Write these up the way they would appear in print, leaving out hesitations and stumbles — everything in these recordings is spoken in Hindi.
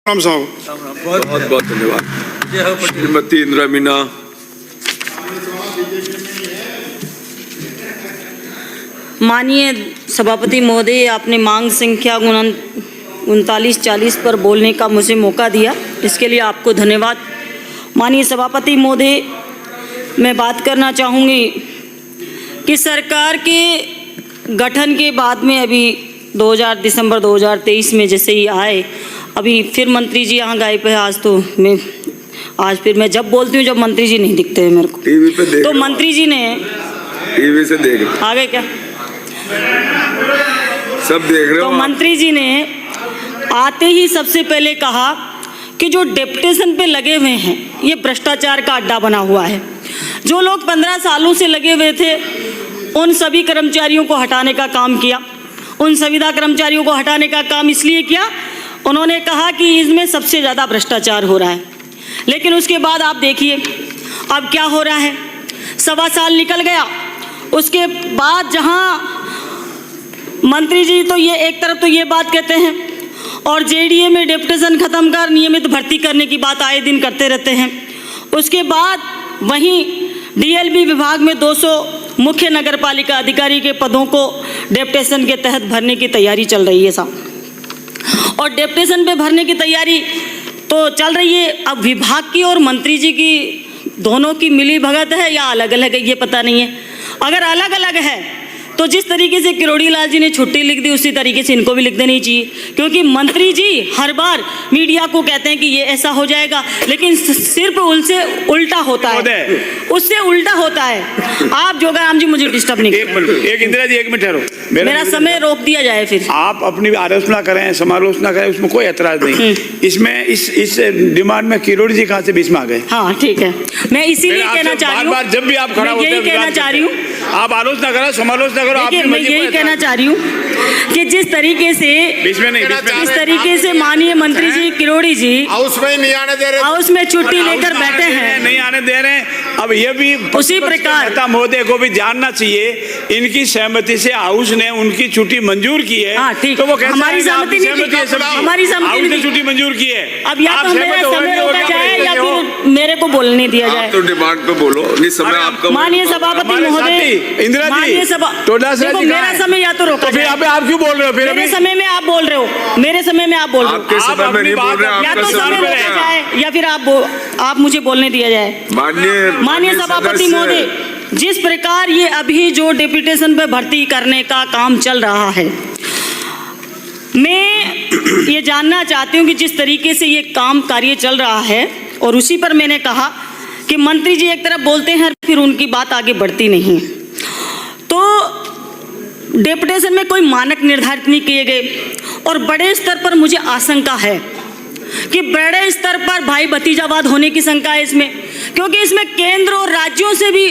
राम साहब, बहुत बहुत धन्यवाद। श्रीमती इंदिरा मीना। माननीय सभापति महोदय, आपने मांग संख्या 3940 पर बोलने का मुझे मौका दिया, इसके लिए आपको धन्यवाद। माननीय सभापति महोदय, मैं बात करना चाहूँगी कि सरकार के गठन के बाद में अभी दिसंबर 2023 में जैसे ही आए, अभी फिर मंत्री जी यहाँ गायब है। आज फिर मैं जब बोलती हूँ जब मंत्री जी नहीं दिखते हैं मेरे को टीवी पे देख, तो मंत्री जी ने टीवी से देख आगे क्या सब देख रहे हो। तो मंत्री जी ने आते ही सबसे पहले कहा कि जो डेपुटेशन पे लगे हुए हैं ये भ्रष्टाचार का अड्डा बना हुआ है। जो लोग 15 सालों से लगे हुए थे उन सभी कर्मचारियों को हटाने का काम किया। उन संविदा कर्मचारियों को हटाने का काम इसलिए किया, उन्होंने कहा कि इसमें सबसे ज़्यादा भ्रष्टाचार हो रहा है। लेकिन उसके बाद आप देखिए अब क्या हो रहा है। 1.25 साल निकल गया, उसके बाद जहाँ मंत्री जी तो ये एक तरफ तो ये बात कहते हैं और जेडीए में डेपुटेशन खत्म कर नियमित भर्ती करने की बात आए दिन करते रहते हैं। उसके बाद वहीं डीएलबी विभाग में 200 मुख्य नगरपालिका अधिकारी के पदों को डेपुटेशन के तहत भरने की तैयारी चल रही है साहब। और डेपुटेशन पे भरने की तैयारी तो चल रही है, अब विभाग की और मंत्री जी की दोनों की मिली भगत है या अलग अलग है ये पता नहीं है। अगर अलग अलग है तो जिस तरीके से किरोड़ी लाल जी ने छुट्टी लिख दी उसी तरीके से इनको भी लिख देनी चाहिए, क्योंकि मंत्री जी हर बार मीडिया को कहते हैं कि ये ऐसा हो जाएगा, लेकिन सिर्फ उनसे उल्टा होता है, उससे उल्टा होता है। आप जोगाराम जी मुझे डिस्टर्ब नहीं करें। एक इंदिरा जी 1 मिनट ठहरो, मेरा समय रोक दिया जाए। फिर आप अपनी आलोचना करें, समालोचना करें, उसमें कोई ऐतराज नहीं। इसमें इस डिमांड में किरोड़ी जी कहाँ से बीच में आ गए? हाँ ठीक है, मैं इसीलिए कहना चाह रही हूँ, जब भी आप खड़ा होते हैं यही कहना चाह रही हूँ, आप आलोचना करो, समालोचना करो। मैं यही कहना चाह रही हूँ कि जिस तरीके से इस तरीके से माननीय मंत्री जी किरोड़ी जी हाउस में नहीं आने दे रहे, हाउस में छुट्टी लेकर बैठे हैं, नहीं आने दे रहे हैं। अब ये भी उसी प्रकार नेता महोदय को भी जानना चाहिए, इनकी सहमति से हाउस ने उनकी छुट्टी मंजूर की है। हाँ, ठीक। तो वो कैसे हमारी सहमति नहीं थी, हमारी सहमति नहीं थी, छुट्टी मंजूर की है। अब या तो मेरा समय रोका जाए या फिर मेरे को बोलने दिया जाए। तो डिमांड पे बोलो, नहीं समय आपका। माननीय सभापति महोदय, इंदिरा जी, देखो मेरा समय या तो रोका तो फिर आप क्यों बोल रहे हो? फिर मेरे समय में आप बोल रहे हो, मेरे समय में आप बोल रहे हो। आपके समय में नहीं बोल रहे, या आपका तो समय रोका जाए या फिर आप मुझे बोलने दिया जाए। माननीय सभापति महोदय, जिस प्रकार ये अभी जो डेपुटेशन पे भर्ती करने का काम चल रहा है, मैं ये जानना चाहती हूँ कि जिस तरीके से ये काम कार्य चल रहा है, और उसी पर मैंने कहा कि मंत्री जी एक तरफ बोलते हैं फिर उनकी बात आगे बढ़ती नहीं है। तो डेपुटेशन में कोई मानक निर्धारित नहीं किए गए और बड़े स्तर पर मुझे आशंका है कि बड़े स्तर पर भाई भतीजावाद होने की शंका है इसमें, क्योंकि इसमें केंद्र और राज्यों से भी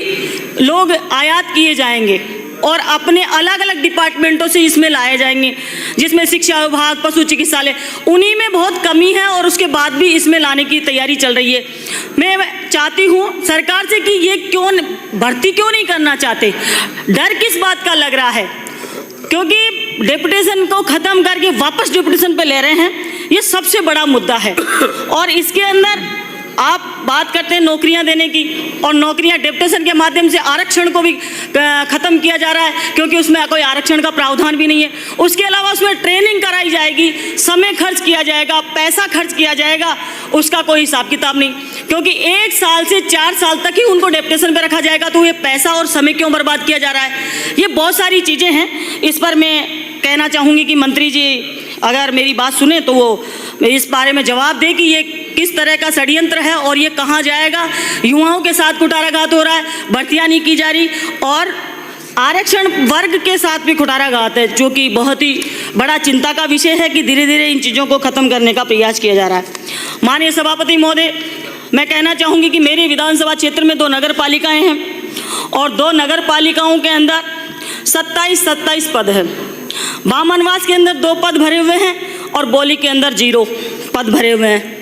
लोग आयात किए जाएंगे और अपने अलग अलग डिपार्टमेंटों से इसमें लाए जाएंगे, जिसमें शिक्षा विभाग, पशु चिकित्सालय, उन्हीं में बहुत कमी है और उसके बाद भी इसमें लाने की तैयारी चल रही है। मैं चाहती हूँ सरकार से कि ये भर्ती क्यों नहीं करना चाहते, डर किस बात का लग रहा है? क्योंकि डेपुटेशन को खत्म करके वापस डेपुटेशन पे ले रहे हैं, ये सबसे बड़ा मुद्दा है। और इसके अंदर आप बात करते हैं नौकरियां देने की, और नौकरियां डेपुटेशन के माध्यम से आरक्षण को भी खत्म किया जा रहा है, क्योंकि उसमें कोई आरक्षण का प्रावधान भी नहीं है। उसके अलावा उसमें ट्रेनिंग कराई जाएगी, समय खर्च किया जाएगा, पैसा खर्च किया जाएगा, उसका कोई हिसाब किताब नहीं, क्योंकि 1 साल से 4 साल तक ही उनको डेपुटेशन पे रखा जाएगा। तो ये पैसा और समय क्यों बर्बाद किया जा रहा है? ये बहुत सारी चीज़ें हैं, इस पर मैं कहना चाहूँगी कि मंत्री जी अगर मेरी बात सुने तो वो इस बारे में जवाब दे कि ये किस तरह का षड्यंत्र है और ये कहाँ जाएगा। युवाओं के साथ कुठाराघात हो रहा है, भर्तियाँ नहीं की जा रही, और आरक्षण वर्ग के साथ भी कुठाराघात है, जो कि बहुत ही बड़ा चिंता का विषय है कि धीरे धीरे इन चीज़ों को ख़त्म करने का प्रयास किया जा रहा है। माननीय सभापति महोदय, मैं कहना चाहूँगी कि मेरे विधानसभा क्षेत्र में 2 नगर पालिकाएँ हैं और 2 नगर पालिकाओं के अंदर 27 पद है। बामनवास के अंदर 2 पद भरे हुए हैं और बोली के अंदर 0 पद भरे हुए हैं।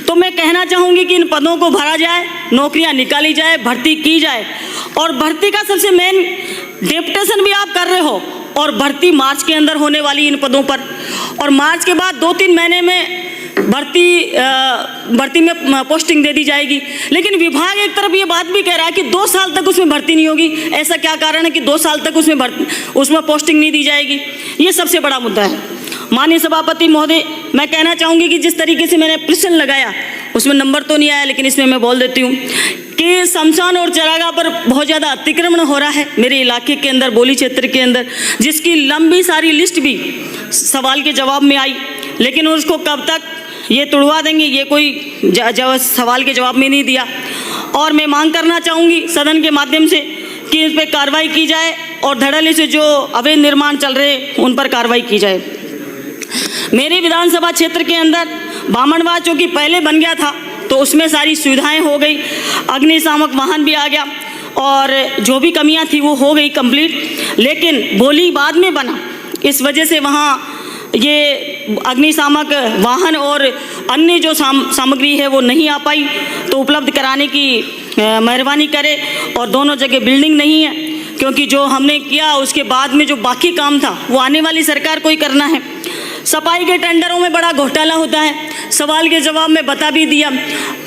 तो मैं कहना चाहूँगी कि इन पदों को भरा जाए, नौकरियां निकाली जाए, भर्ती की जाए, और भर्ती का सबसे मेन डेपुटेशन भी आप कर रहे हो और भर्ती मार्च के अंदर होने वाली इन पदों पर, और मार्च के बाद 2-3 महीने में भर्ती में पोस्टिंग दे दी जाएगी, लेकिन विभाग एक तरफ ये बात भी कह रहा है कि 2 साल तक उसमें भर्ती नहीं होगी। ऐसा क्या कारण है कि 2 साल तक उसमें पोस्टिंग नहीं दी जाएगी? ये सबसे बड़ा मुद्दा है। माननीय सभापति महोदय, मैं कहना चाहूँगी कि जिस तरीके से मैंने प्रश्न लगाया उसमें नंबर तो नहीं आया, लेकिन इसमें मैं बोल देती हूँ कि शमशान और चरागाह पर बहुत ज़्यादा अतिक्रमण हो रहा है मेरे इलाके के अंदर, बोली क्षेत्र के अंदर, जिसकी लंबी सारी लिस्ट भी सवाल के जवाब में आई, लेकिन उसको कब तक ये तुड़वा देंगे ये कोई सवाल के जवाब में नहीं दिया। और मैं मांग करना चाहूँगी सदन के माध्यम से कि इस पर कार्रवाई की जाए और धड़ल्ले से जो अवैध निर्माण चल रहे उन पर कार्रवाई की जाए। मेरे विधानसभा क्षेत्र के अंदर बामणवास जो कि पहले बन गया था तो उसमें सारी सुविधाएं हो गई, अग्निशामक वाहन भी आ गया और जो भी कमियां थी वो हो गई कंप्लीट, लेकिन बोली बाद में बना, इस वजह से वहाँ ये अग्निशामक वाहन और अन्य जो सामग्री है वो नहीं आ पाई। तो उपलब्ध कराने की मेहरबानी करे। और दोनों जगह बिल्डिंग नहीं है, क्योंकि जो हमने किया उसके बाद में जो बाकी काम था वो आने वाली सरकार को ही करना है। सफाई के टेंडरों में बड़ा घोटाला होता है, सवाल के जवाब में बता भी दिया।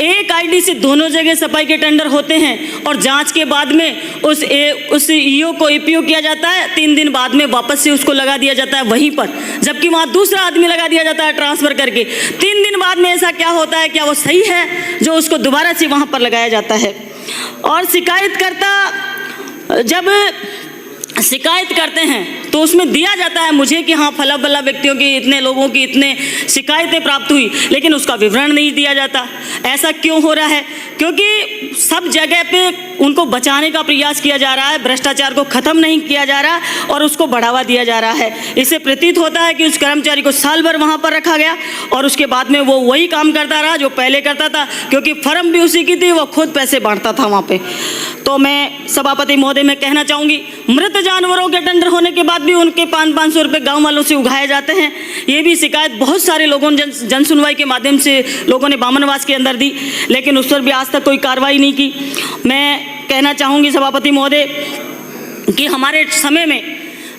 एक आईडी से दोनों जगह सफाई के टेंडर होते हैं और जांच के बाद में उस ईओ को ईपीओ किया जाता है, 3 दिन बाद में वापस से उसको लगा दिया जाता है वहीं पर, जबकि वहाँ दूसरा आदमी लगा दिया जाता है ट्रांसफ़र करके। 3 दिन बाद में ऐसा क्या होता है, क्या वो सही है जो उसको दोबारा से वहाँ पर लगाया जाता है? और शिकायतकर्ता जब शिकायत करते हैं तो उसमें दिया जाता है मुझे कि हाँ फला फला व्यक्तियों की इतने लोगों की इतने शिकायतें प्राप्त हुई, लेकिन उसका विवरण नहीं दिया जाता। ऐसा क्यों हो रहा है? क्योंकि सब जगह पे उनको बचाने का प्रयास किया जा रहा है, भ्रष्टाचार को ख़त्म नहीं किया जा रहा और उसको बढ़ावा दिया जा रहा है। इससे प्रतीत होता है कि उस कर्मचारी को साल भर वहाँ पर रखा गया और उसके बाद में वो वही काम करता रहा जो पहले करता था, क्योंकि फर्म भी उसी की थी, वो खुद पैसे बांटता था वहाँ पे। तो मैं सभापति महोदय में कहना चाहूँगी, मृत जानवरों के टेंडर होने के बाद भी उनके 500-500 रुपये गाँव वालों से उगाए जाते हैं। ये भी शिकायत बहुत सारे लोगों ने जन सुनवाई के माध्यम से लोगों ने बामनवास के अंदर दी, लेकिन उस पर भी आज तक कोई कार्रवाई नहीं की। मैं कहना चाहूँगी सभापति महोदय कि हमारे समय में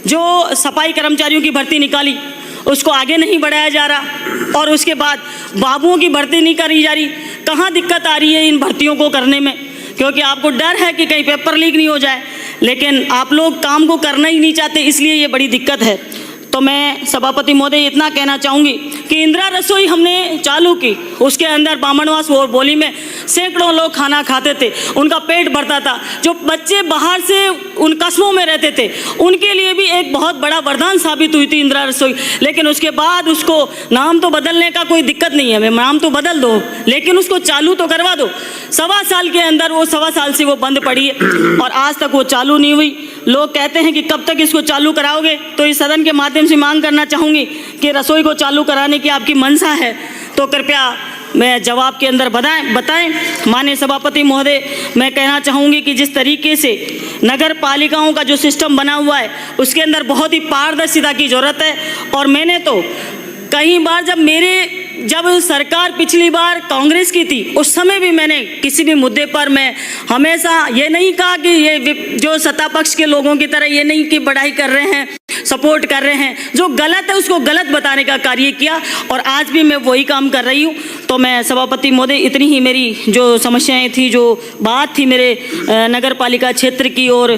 जो सफाई कर्मचारियों की भर्ती निकाली उसको आगे नहीं बढ़ाया जा रहा और उसके बाद बाबुओं की भर्ती नहीं करी जा रही। कहाँ दिक्कत आ रही है इन भर्तियों को करने में? क्योंकि आपको डर है कि कहीं पेपर लीक नहीं हो जाए, लेकिन आप लोग काम को करना ही नहीं चाहते, इसलिए ये बड़ी दिक्कत है। तो मैं सभापति महोदय इतना कहना चाहूँगी कि इंदिरा रसोई हमने चालू की, उसके अंदर बामनवास और बोली में सैकड़ों लोग खाना खाते थे, उनका पेट भरता था। जो बच्चे बाहर से उन कस्बों में रहते थे उनके लिए भी एक बहुत बड़ा वरदान साबित हुई थी इंदिरा रसोई। लेकिन उसके बाद उसको नाम तो बदलने का कोई दिक्कत नहीं है, नाम तो बदल दो, लेकिन उसको चालू तो करवा दो। 1.25 साल के अंदर वो 1.25 साल से वो बंद पड़ी है और आज तक वो चालू नहीं हुई। लोग कहते हैं कि कब तक इसको चालू कराओगे, तो इस सदन के माध्यम से मांग करना चाहूँगी कि रसोई को चालू कराने की आपकी मंशा है तो कृपया मैं जवाब के अंदर बताएं। माननीय सभापति महोदय, मैं कहना चाहूँगी कि जिस तरीके से नगर पालिकाओं का जो सिस्टम बना हुआ है उसके अंदर बहुत ही पारदर्शिता की ज़रूरत है। और मैंने तो कई बार जब सरकार पिछली बार कांग्रेस की थी उस समय भी मैंने किसी भी मुद्दे पर मैं हमेशा ये नहीं कहा कि ये जो सत्ता पक्ष के लोगों की तरह ये नहीं कि बढ़ाई कर रहे हैं, सपोर्ट कर रहे हैं, जो गलत है उसको गलत बताने का कार्य किया और आज भी मैं वही काम कर रही हूँ। तो मैं सभापति महोदय इतनी ही मेरी जो समस्याएं थी, जो बात थी मेरे नगर पालिका क्षेत्र की और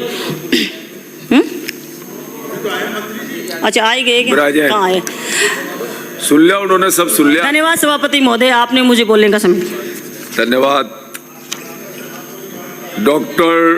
अच्छा आए गए कहाँ आए? सुन लिया उन्होंने, सब सुन लिया। धन्यवाद सभापति महोदय, आपने मुझे बोलने का समय दिया। धन्यवाद डॉक्टर